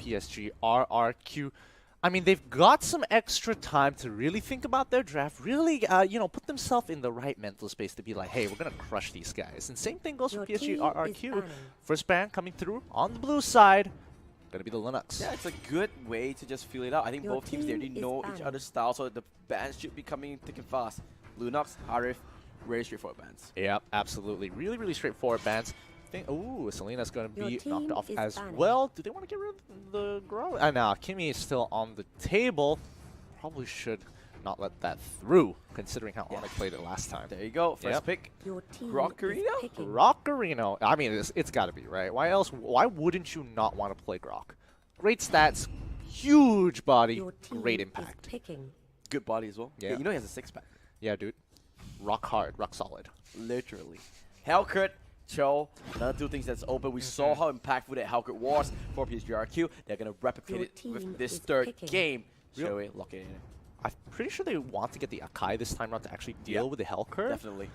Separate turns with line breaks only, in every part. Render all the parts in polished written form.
PSG RRQ. I mean, they've got some extra time to really think about their draft, really, put themselves in the right mental space to be like, hey, we're going to crush these guys. And same thing goes for PSG RRQ. First ban coming through on the blue side, going to be the Linux.
Yeah, it's a good way to just feel it out. I think both teams, they already know each other's style, so the bans should be coming thick and fast. Lunox, Arif, very straightforward bans.
Yep, absolutely. Really, really straightforward bans. Ooh, Selena's going to be knocked off as well. Do they want to get rid of the Grow? No, Kimmy is still on the table. Probably should not let that through, considering how ONIC played it last time.
There you go. First pick. Rockarino?
Rockarino. I mean, it's got to be, right? Why else? Why wouldn't you not want to play Grok? Great stats, huge body, great impact.
Good body as well. Yeah, you know he has a 6-pack.
Yeah, dude. Rock hard, rock solid.
Literally. Hellcurt. Cho, another two things that's open. We saw how impactful that Hellcurt was for PSG RRQ. They're going to replicate it with this third game. Joey, lock it in.
I'm pretty sure they want to get the Akai this time around to actually deal with the Hellcurt.
Definitely.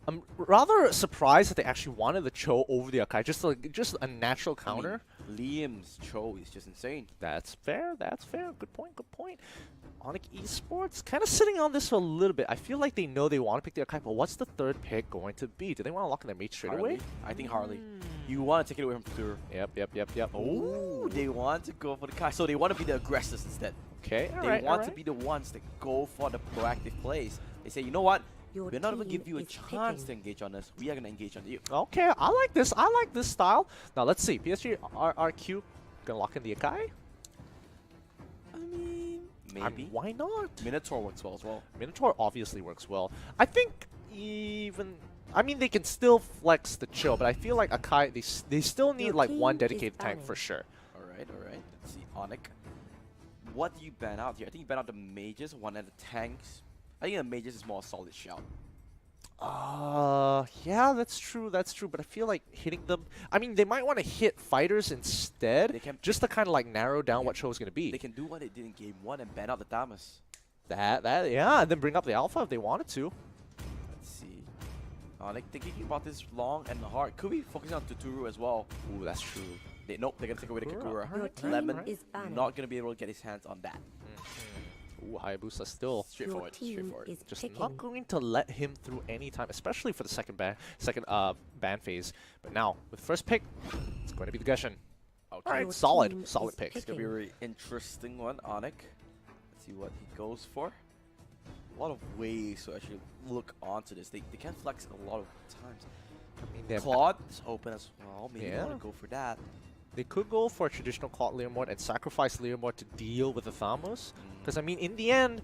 I'm rather surprised that they actually wanted the Cho over the Akai, just a natural counter.
I mean, Liam's Cho is just insane.
That's fair, that's fair. Good point, good point. ONIC Esports kind of sitting on this for a little bit. I feel like they know they want to pick the Akai, but what's the third pick going to be? Do they want to lock in their mate straight away?
I think Harley. You want to take it away from Futuro.
Yep.
Oh, they want to go for the Kai. So they want to be the aggressors instead.
Okay,
They want to be the ones that go for the proactive plays. They say, you know what? We're not going to give you a chance to engage on us. We are going to engage on you.
Okay, I like this. I like this style. Now let's see. PSG RRQ gonna lock in the Akai?
I mean, maybe.
I mean, why not?
Minotaur works well as well.
Minotaur obviously works well. I think even... I mean, they can still flex the Chill, but I feel like Akai, they still need like one dedicated tank for sure.
Alright. Let's see. ONIC. What do you ban out here? I think you ban out the mages, one of the tanks. I think the mages is more a solid shout.
Yeah, that's true, but I feel like hitting them... I mean, they might want to hit fighters instead,
they can
just to kind of like narrow down what Cho is going to be.
They can do what they did in game 1 and ban out the Damas.
Yeah, and then bring up the Alpha if they wanted to.
Let's see. Like thinking about this long and hard. Could be focusing on Tuturu as well.
Ooh, that's true.
Nope, they're gonna take away the Kakura. Lemon is not gonna be able to get his hands on that.
Ooh, Hayabusa still
straightforward.
Just not going to let him through any time, especially for the second ban phase. But now with first pick, it's going to be the Gushin. Okay. All right, solid pick.
It's gonna be a really interesting one, ONIC. Let's see what he goes for. A lot of ways to actually look onto this. They can flex a lot of times. I mean, Claude is open as well. Maybe they want to go for that.
They could go for a traditional Claude Learmord and sacrifice Learmord to deal with the Thamos. Because, I mean, in the end,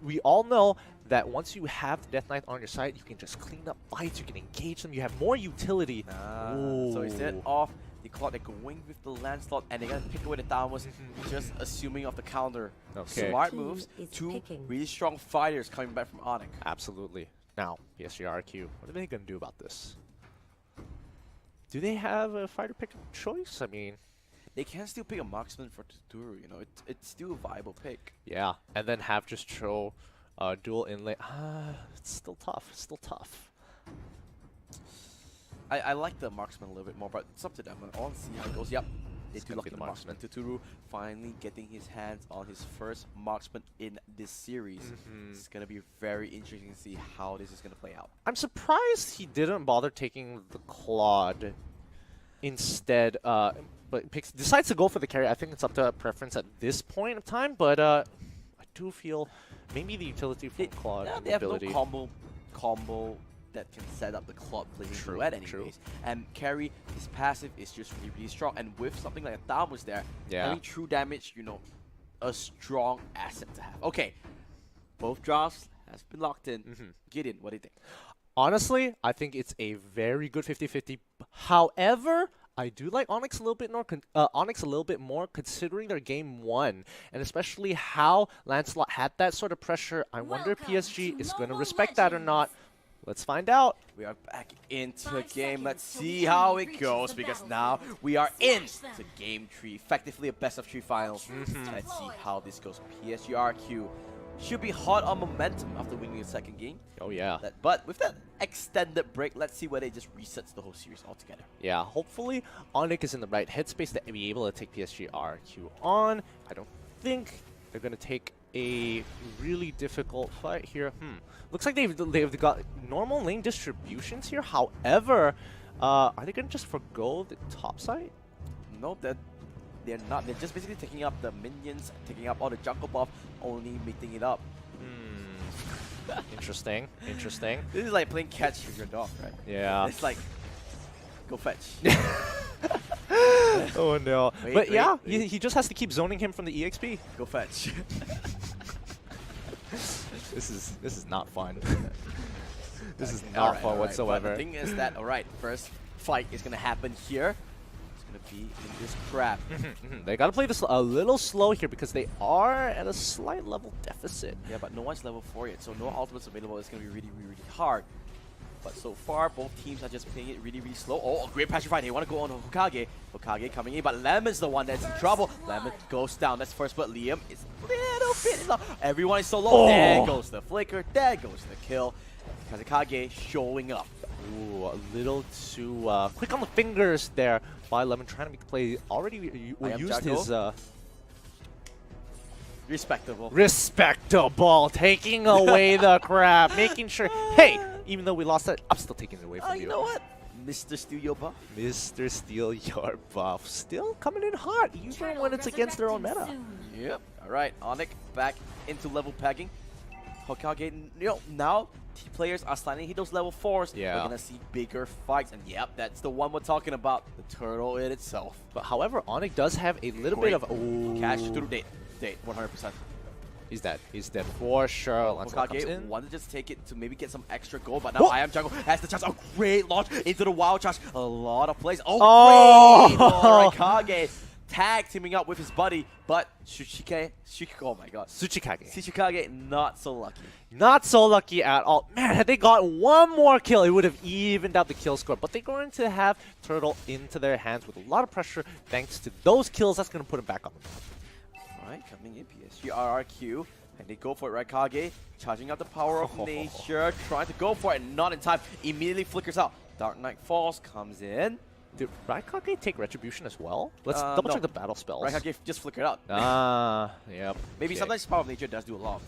we all know that once you have the Death Knight on your side, you can just clean up fights, you can engage them, you have more utility.
So instead of the Claude, they're going with the Lancelot and they're going to pick away the Thamos, just assuming of the counter.
Okay.
Smart moves, two really strong fighters coming back from ONIC.
Absolutely. Now, PSG RRQ, what are they going to do about this? Do they have a fighter pick of choice? I mean...
They can still pick a marksman for Tuturu, you know, it's still a viable pick.
Yeah, and then have just throw dual inlay. It's still tough,
I like the marksman a little bit more, but it's up to them. I want to see how it goes. Yep, they do lock the marksman. Tuturu finally getting his hands on his first marksman in this series. It's going to be very interesting to see how this is going to play out.
I'm surprised he didn't bother taking the Claude instead, but decides to go for the carry. I think it's up to preference at this point of time, but I do feel maybe the utility for Claude and
they have no combo that can set up the Claude playing duet anyways. And carry, his passive is just really strong, and with something like a Thamos there, having true damage, you know, a strong asset to have. Okay, both drafts has been locked in. Gideon, what do you think?
Honestly, I think it's a very good 50-50. However, I do like ONIC a little bit more considering their game 1, and especially how Lancelot had that sort of pressure. I wonder if PSG is going to respect that or not. Let's find out.
We are back into the game. Let's see how it goes, because now we are into game 3, effectively a best of 3 finals. Let's see how this goes. PSG RRQ should be hot on momentum after winning the second game.
Oh yeah.
But with that extended break, let's see whether it just resets the whole series altogether.
Yeah, hopefully ONIC is in the right headspace to be able to take PSG RRQ on. I don't think they're going to take a really difficult fight here. Looks like they've got normal lane distributions here. However, are they going to just forgo the top side?
No, they're not. They're just basically taking up the minions, taking up all the jungle buff, only meeting it up.
Interesting. Interesting.
This is like playing catch with your dog, right?
Yeah.
It's like, go fetch.
Oh no.
Wait,
he just has to keep zoning him from the EXP.
Go fetch.
This is not fun. This is not fun whatsoever.
But the thing is that, alright, first fight is gonna happen here. It's gonna be in this crap.
They gotta play this a little slow here because they are at a slight level deficit.
Yeah, but no one's level 4 yet, so no ultimates available. It's gonna be really, really, really hard. But so far, both teams are just playing it really, really slow. Oh, a great passive fight. They want to go on Hokage. Hokage coming in, but Lemon's the one that's in trouble. Lemon goes down. That's first, but Liam is a little bit low. Everyone is so low. There goes the flicker. There goes the kill. Kazekage showing up.
Ooh, a little too quick on the fingers there by Lemon, trying to make the play. Already used his... Respectable, taking away the crap, making sure, hey, even though we lost that, I'm still taking it away from you.
You know what? Mr. Steal Your Buff.
Mr. Steal Your Buff. Still coming in hot, even when it's against their own meta.
Yep. Alright, ONIC back into level pegging. Hokage, now players are starting to hit those level 4s.
Yeah.
We're going to see bigger fights. And yep, that's the one we're talking about. The turtle in itself.
But however, ONIC does have a little bit of...
Cash through date, 100%.
He's dead. He's dead for sure.
Hokage wanted to just take it to maybe get some extra gold, but now I Am Jungle has the chance. Oh, great launch into the wild charge. A lot of plays. Oh, great! Hokage tag teaming up with his buddy, but oh my god. Tsuchikage, not so lucky.
Not so lucky at all. Man, had they got one more kill, it would have evened out the kill score. But they're going to have Turtle into their hands with a lot of pressure thanks to those kills. That's going to put him back on the map.
Alright, coming in PSG RRQ, and they go for it. Raikage charging out the power of nature, trying to go for it, not in time. Immediately flickers out. Dark Knight Falls comes in.
Did Raikage take Retribution as well? Let's double check the battle spells.
Raikage just flickered out.
Yep.
Maybe sometimes power of nature does do a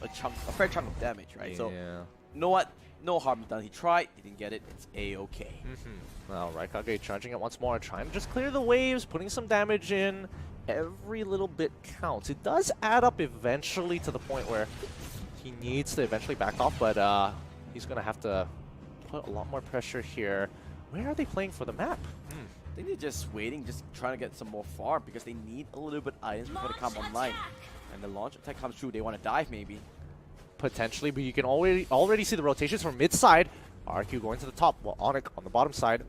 fair chunk of damage, right?
Yeah.
So, you know what? No harm done. He tried, he didn't get it. It's a-okay.
Well, Raikage charging it once more, trying to just clear the waves, putting some damage in. Every little bit counts. It does add up eventually to the point where he needs to eventually back off, but he's going to have to put a lot more pressure here. Where are they playing for the map?
I think they're just waiting, just trying to get some more farm because they need a little bit of items before they come online. And the launch attack comes through. They want to dive maybe.
Potentially, but you can already see the rotations from mid-side. RQ going to the top, while ONIC on the bottom side.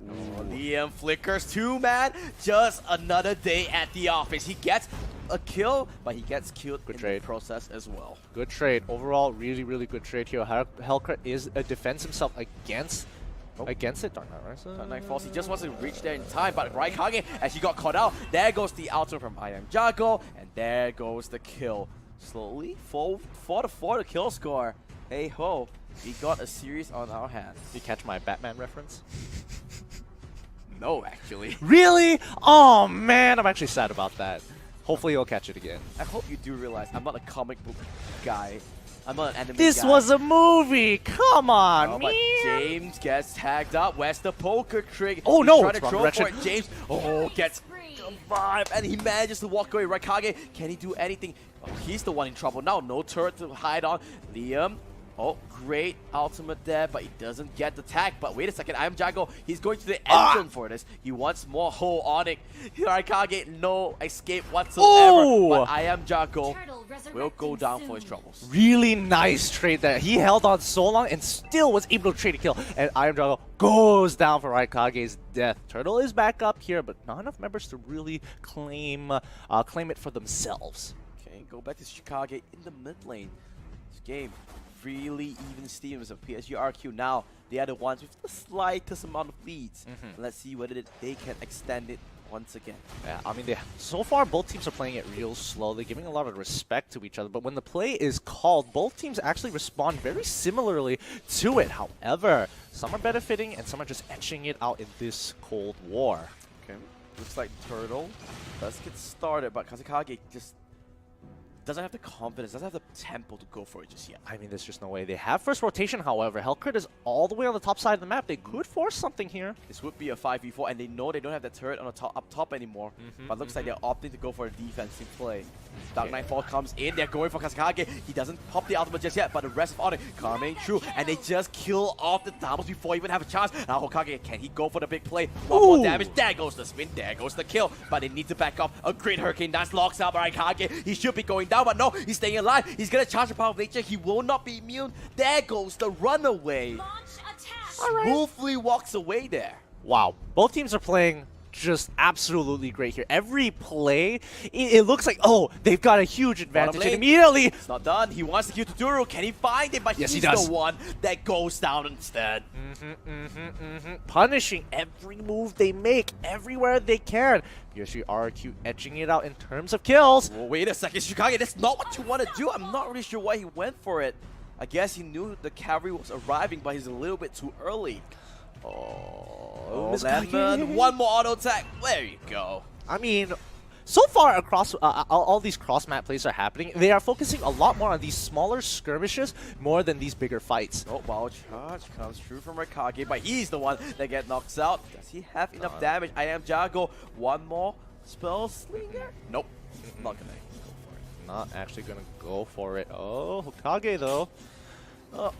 Liam flickers too, man. Just another day at the office. He gets a kill, but he gets killed in the process as well.
Good trade. Overall, really, really good trade here. Hellcat is defends himself against it. Dark Knight, right?
Dark Knight Falls. He just wants to reach there in time, but Raikage, as he got caught out, there goes the ultimate from I Am Jago, and there goes the kill. Slowly, 4-4 the kill score. Hey ho. We got a series on our hands.
Did you catch my Batman reference?
No, actually.
Really? Oh man, I'm actually sad about that. Hopefully you'll catch it again.
I hope you do realize I'm not a comic book guy. I'm not an anime guy.
This was a movie! Come on,
man!
But
James gets tagged up. Where's the poker trick?
Oh no!
Trying to throw for it. James, gets survived, and he manages to walk away. Raikage, can he do anything? Oh, he's the one in trouble now. No turret to hide on. Liam. Oh, great ultimate there, but he doesn't get the tag. But wait a second, I Am Jago. He's going to the end zone for this. He wants more whole ONIC. Raikage, no escape whatsoever. But I Am Jago will go down for his troubles.
Really nice trade there. He held on so long and still was able to trade a kill. And I Am Jago goes down for Raikage's death. Turtle is back up here, but not enough members to really claim it for themselves.
Okay, go back to Chicago in the mid lane. This game. Really even Stevens of PSG RQ now. They are the ones with the slightest amount of leads. Let's see whether they can extend it once again.
Yeah, I mean, so far both teams are playing it real slowly, giving a lot of respect to each other. But when the play is called, both teams actually respond very similarly to it. However, some are benefiting and some are just etching it out in this Cold War.
Okay, looks like Turtle does get started, but Kazekage just doesn't have the confidence, doesn't have the tempo to go for it just yet.
I mean, there's just no way. They have first rotation, however. Hellcrit is all the way on the top side of the map. They could force something here.
This would be a 5v4, and they know they don't have that turret on the top, up top anymore. But looks like they're opting to go for a defensive play. Dark Nightfall comes in, they're going for Kazekage. He doesn't pop the ultimate just yet, but the rest of ONIC coming through, and they just kill off the Damos before he even have a chance. Now Hokage, can he go for the big play? One more damage, there goes the spin, there goes the kill. But they need to back up. A great Hurricane Dance locks out Kage. He should be going down, but no, he's staying alive. He's gonna charge the power of nature. He will not be immune. There goes the runaway. Smoothly walks away there.
Wow, both teams are playing just absolutely great here. Every play, it looks like, oh, they've got a huge advantage, and immediately...
It's not done. He wants to kill Tuturu. Can he find it? But
yes,
he's
he does.
The one that goes down instead.
Punishing every move they make, everywhere they can. PSG RRQ etching it out in terms of kills.
Well, wait a second, Shikage, that's not what you want to do. I'm not really sure why he went for it. I guess he knew the cavalry was arriving, but he's a little bit too early. Oh, Lemon, one more auto attack. There you go.
I mean, so far across all these cross-map plays are happening. They are focusing a lot more on these smaller skirmishes more than these bigger fights.
Oh, wild charge comes through from Raikage, but he's the one that gets knocked out. Does he have enough damage? I am Jago. One more spell slinger? Nope. Not gonna go for it.
Not actually gonna go for it. Oh, Hokage though.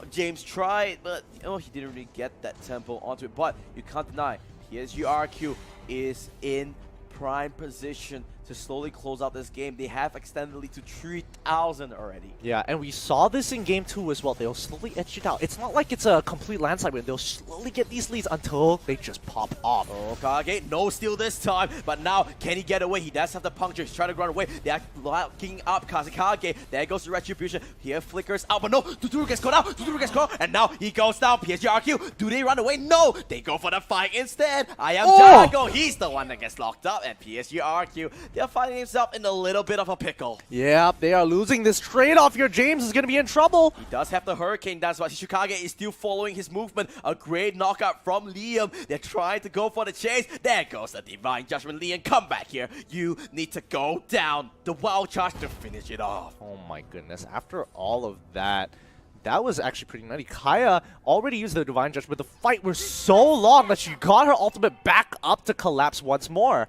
James tried, but he didn't really get that tempo onto it. But you can't deny, PSG RRQ is in prime position to slowly close out this game. They have extended the lead to 3,000 already.
Yeah, and we saw this in game 2 as well. They'll slowly etch it out. It's not like it's a complete landslide win. They'll slowly get these leads until they just pop off.
Kage, no steal this time, but now can he get away? He does have the puncture. He's trying to run away. They are locking up Kazekage. There goes the retribution. Here flickers out, but no, Tuturu gets caught out. Tuturu gets caught, and now he goes down. PSG RRQ, do they run away? No, they go for the fight instead. I am Jago. He's the one that gets locked up, and PSG RRQ, they're finding himself in a little bit of a pickle.
Yeah, they are losing this trade-off here. James is going to be in trouble.
He does have the Hurricane Dance, but Shikage is still following his movement. A great knockout from Liam. They're trying to go for the chase. There goes the Divine Judgment. Liam, come back here. You need to go down. The wild charge to finish it off.
Oh my goodness. After all of that, that was actually pretty nutty. Kaya already used the Divine Judgment, but the fight was so long that she got her ultimate back up to collapse once more.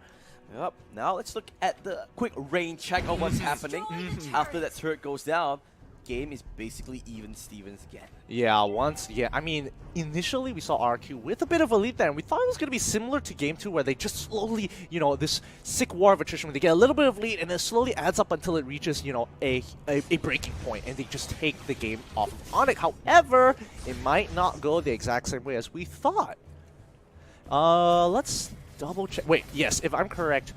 Yep. Now let's look at the quick rain check of what's happening after that turret goes down. Game is basically even Stevens again.
Yeah, I mean, initially we saw RQ with a bit of a lead there, and we thought it was going to be similar to Game 2, where they just slowly, this sick war of attrition, where they get a little bit of lead, and then slowly adds up until it reaches, a breaking point, and they just take the game off of ONIC. However, it might not go the exact same way as we thought. Let's double check. Wait, yes, if I'm correct,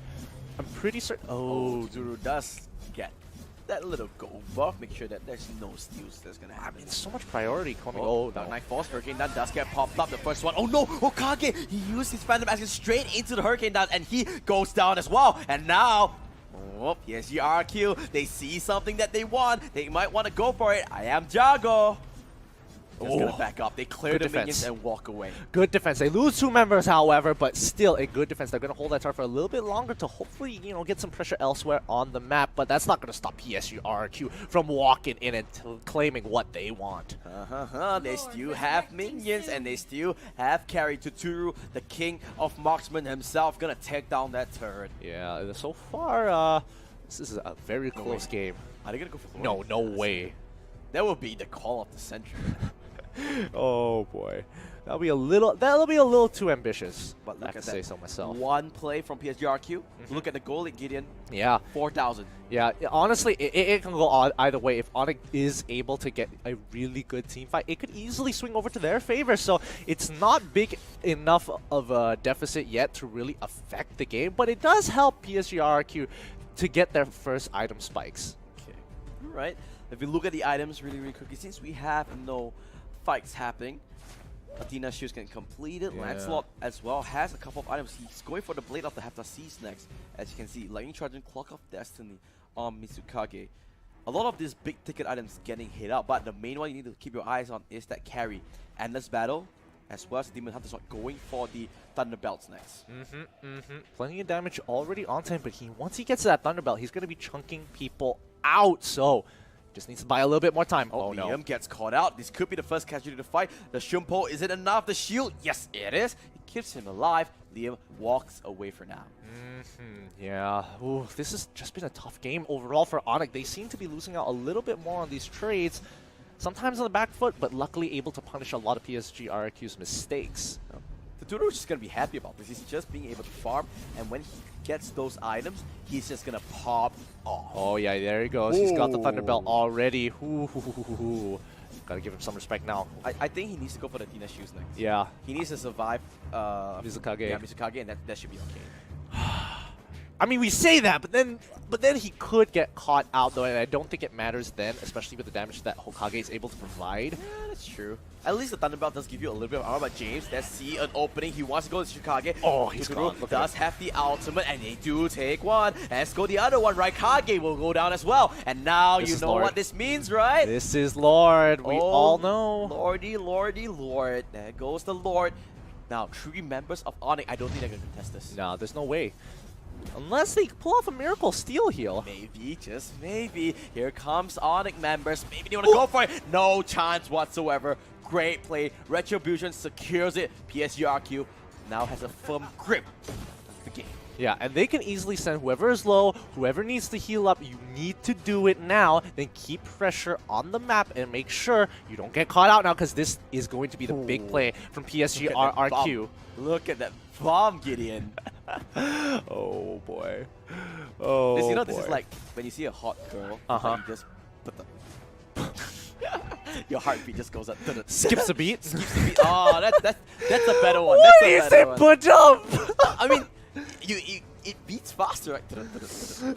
I'm pretty certain. Oh,
Zuru does get that little gold buff. Make sure that there's no steals that's gonna happen.
I mean, so much priority coming.
Dark Knight Force Hurricane Dance does get popped up. The first one. Oh no, Hokage! He used his Phantom Action straight into the Hurricane Dance, and he goes down as well. And now, PSG RRQ, they see something that they want. They might want to go for it. I am Jago. Just gonna back up. They clear the minions and walk away.
Good defense. They lose 2 members, however, but still a good defense. They're gonna hold that tower for a little bit longer to hopefully, get some pressure elsewhere on the map. But that's not gonna stop PSG RRQ from walking in and claiming what they want.
They still have minions, and they still have carry. Tuturu, the king of marksmen himself, gonna take down that turret.
Yeah. So far, this is a very close game.
Are they gonna go for the
No way.
That will be the call of the century.
Oh boy, that'll be a little too ambitious.
But look
I can say so myself.
One play from PSG RQ. Look at the goal at Gideon.
Yeah,
4,000.
Yeah, honestly, it can go either way. If ONIC is able to get a really good team fight, it could easily swing over to their favor. So it's not big enough of a deficit yet to really affect the game, but it does help PSG RQ to get their first item spikes.
Okay, all right. If we look at the items really quickly, since we have no fights happening, Athena's shoes can complete it. Lancelot as well has a couple of items. He's going for the Blade of the Heptaseas next. As you can see, Lightning Charge and Clock of Destiny on Mizukage. A lot of these big ticket items getting hit out, but the main one you need to keep your eyes on is that carry. Endless Battle, as well as Demon Hunter's going for the Thunderbelts next.
Plenty of damage already on him, but once he gets to that Thunderbelt, he's going to be chunking people out. So just needs to buy a little bit more time. Oh no.
Liam gets caught out. This could be the first casualty to fight. The Shumpo, is it enough? The shield, yes it is. It keeps him alive. Liam walks away for now.
Yeah, ooh, this has just been a tough game overall for ONIC. They seem to be losing out a little bit more on these trades. Sometimes on the back foot, but luckily able to punish a lot of PSG RRQ's mistakes.
Tuturu is just going to be happy about this. He's just being able to farm, and when he gets those items, he's just going to pop off.
Oh yeah, there he goes. He's got the Thunderbelt already. Gotta give him some respect now.
I think he needs to go for the Athena shoes next.
Yeah.
He needs to survive
Mizukage.
Yeah, Mizukage, and that should be okay.
I mean, we say that, but then he could get caught out though, and I don't think it matters then, especially with the damage that Hokage is able to provide.
Yeah, that's true. At least the Thunderbelt does give you a little bit of armor, but James, let's see an opening. He wants to go to Shikage.
Oh, he's gone.
Does have the ultimate, and they do take one. Let's go the other one. Raikage will go down as well. And now you know what this means, right?
This is Lord. We all know.
Lordy, lordy, Lord. There goes the Lord. Now, 3 members of ONIC, I don't think they're going to contest this.
No, there's no way. Unless they pull off a miracle steal heal.
Maybe, just maybe. Here comes ONIC members. Maybe they want to go for it. No chance whatsoever. Great play. Retribution secures it. PSG RRQ now has a firm grip of the game.
Yeah, and they can easily send whoever is low, whoever needs to heal up, you need to do it now. Then keep pressure on the map and make sure you don't get caught out now, because this is going to be the big play from PSG RRQ.
Look at that bomb, Gideon.
Oh boy. Oh
you know,
boy.
this is like when you see a hot girl, you just put the... Your heartbeat just goes up.
Skips a beat.
Skips a beat. Oh, that's a better one.
Why do you say put up?
I mean, it beats faster, right?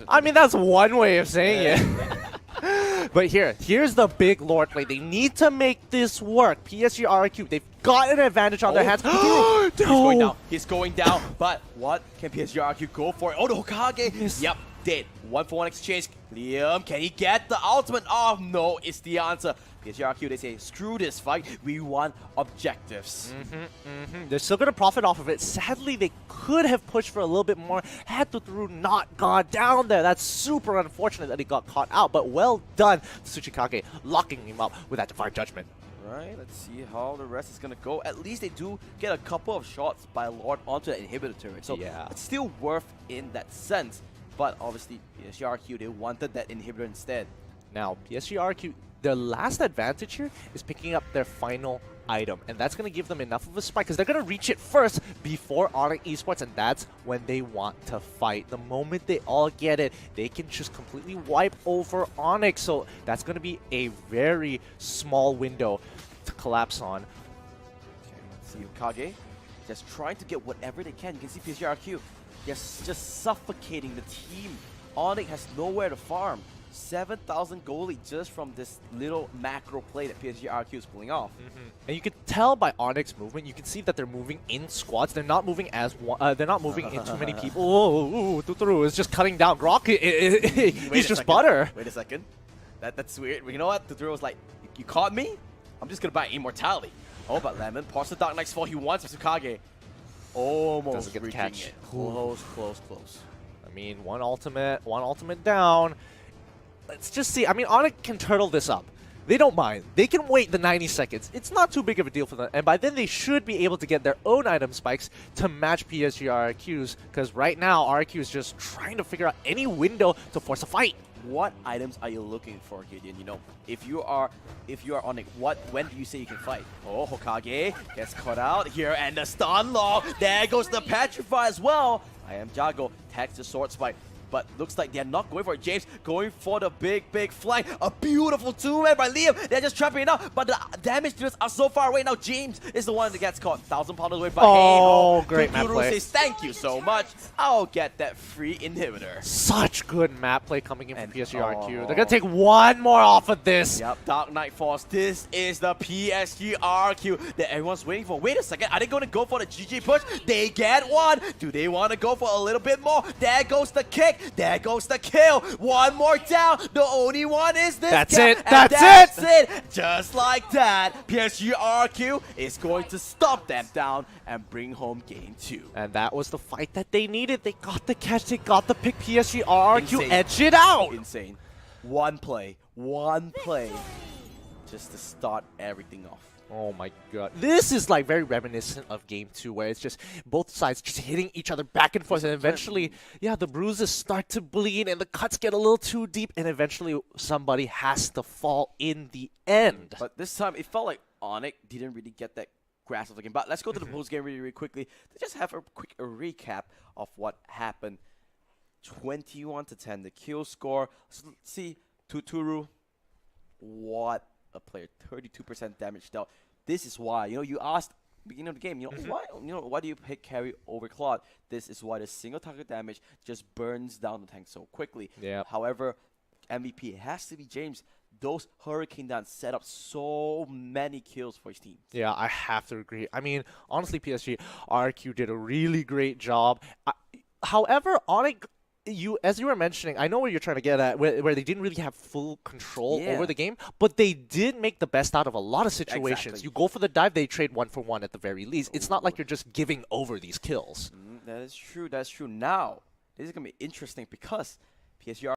I mean, that's one way of saying it. But here's the big Lord play. They need to make this work. PSG RRQ, they've got an advantage on their hands.
No. He's going down. He's going down. But what can PSG RRQ go for? Oh, the Hokage.
Yes.
Yep, dead. 1-for-1 exchange. Liam, can he get the ultimate? Oh, no, it's the answer. PSG RRQ, they say, screw this fight. We want objectives.
They're still going to profit off of it. Sadly, they could have pushed for a little bit more had Tuturu not gone down there. That's super unfortunate that he got caught out, but well done. Tsuchikage locking him up with that Divine Judgment.
Right, let's see how the rest is going to go. At least they do get a couple of shots by Lord onto the inhibitor turret. So
yeah,
it's still worth in that sense. But obviously, PSG RRQ, they wanted that inhibitor instead.
Now, PSG RRQ, their last advantage here is picking up their final item, and that's going to give them enough of a spike because they're going to reach it first before ONIC Esports, and that's when they want to fight. The moment they all get it, they can just completely wipe over ONIC, so that's going to be a very small window to collapse on.
Okay, let's see Kage just trying to get whatever they can. You can see PSG RRQ just suffocating the team. ONIC has nowhere to farm. 7,000 goalie just from this little macro play that PSG RRQ is pulling off.
And you can tell by Onyx's movement, you can see that they're moving in squads. They're not moving as they're not moving in too many people. Oh, Tuturu is just cutting down Grok. He's just butter.
Wait a second. That's weird. You know what? Tuturu was like, you caught me? I'm just gonna buy immortality. Oh, but Lemon parts the Dark Knight's fall. He wants Mizukage. Almost
doesn't get the catch.
It. Close.
I mean, one ultimate down. Let's just see. I mean, ONIC can turtle this up. They don't mind. They can wait the 90 seconds. It's not too big of a deal for them. And by then, they should be able to get their own item spikes to match PSG RRQ's. Because right now, RRQ is just trying to figure out any window to force a fight.
What items are you looking for, Gideon? You know, if you are ONIC, when do you say you can fight? Oh, Hokage gets caught out here, and the stun lock. There goes the Petrify as well. I am Jago. Tags the sword spike. but looks like they're not going for it. James going for the big flank. A beautiful two-man by Liam. They're just trapping it out, but the damage dealers are so far away. Now James is the one that gets caught. 1,000 pounders away, but hey,
great map play.
Says, thank you so much. I'll get that free inhibitor.
Such good map play coming in from PSG RRQ. They're gonna take one more off of this.
Yep, Dark Knight Force. This is the PSG RRQ that everyone's waiting for. Wait a second, are they gonna go for the GG push? They get one. Do they want to go for a little bit more? There goes the kick. There goes the kill. One more down. The only one is this
That's
guy.
it.
And
That's
it. Just like that, PSG RRQ is going to stop them down and bring home game 2.
And that was the fight that they needed. They got the catch. They got the pick. PSG RRQ
Insane.
edge it out.
Insane. One play, just to start everything off.
Oh my god. This is like very reminiscent of game 2, where it's just both sides just hitting each other back and forth, and eventually, yeah, the bruises start to bleed and the cuts get a little too deep, and eventually somebody has to fall in the end.
But this time it felt like ONIC didn't really get that grasp of the game. But let's go to the post game really quickly to just have a quick recap of what happened. 21-10, the kill score. Let's see, Tuturu, what a player, 32% damage dealt. This is why, you asked beginning of the game, why do you pick carry over Claude? This is why the single target damage just burns down the tank so quickly.
Yeah.
However, MVP, it has to be James. Those Hurricane Dance set up so many kills for his team.
Yeah, I have to agree. I mean, honestly, PSG RRQ did a really great job. However, ONIC, as you were mentioning, I know where you're trying to get at, where they didn't really have full control over the game, but they did make the best out of a lot of situations.
Exactly.
You go for the dive, they trade 1-for-1 at the very least. It's not like you're just giving over these kills.
That is true. That's true. Now, this is going to be interesting because PSG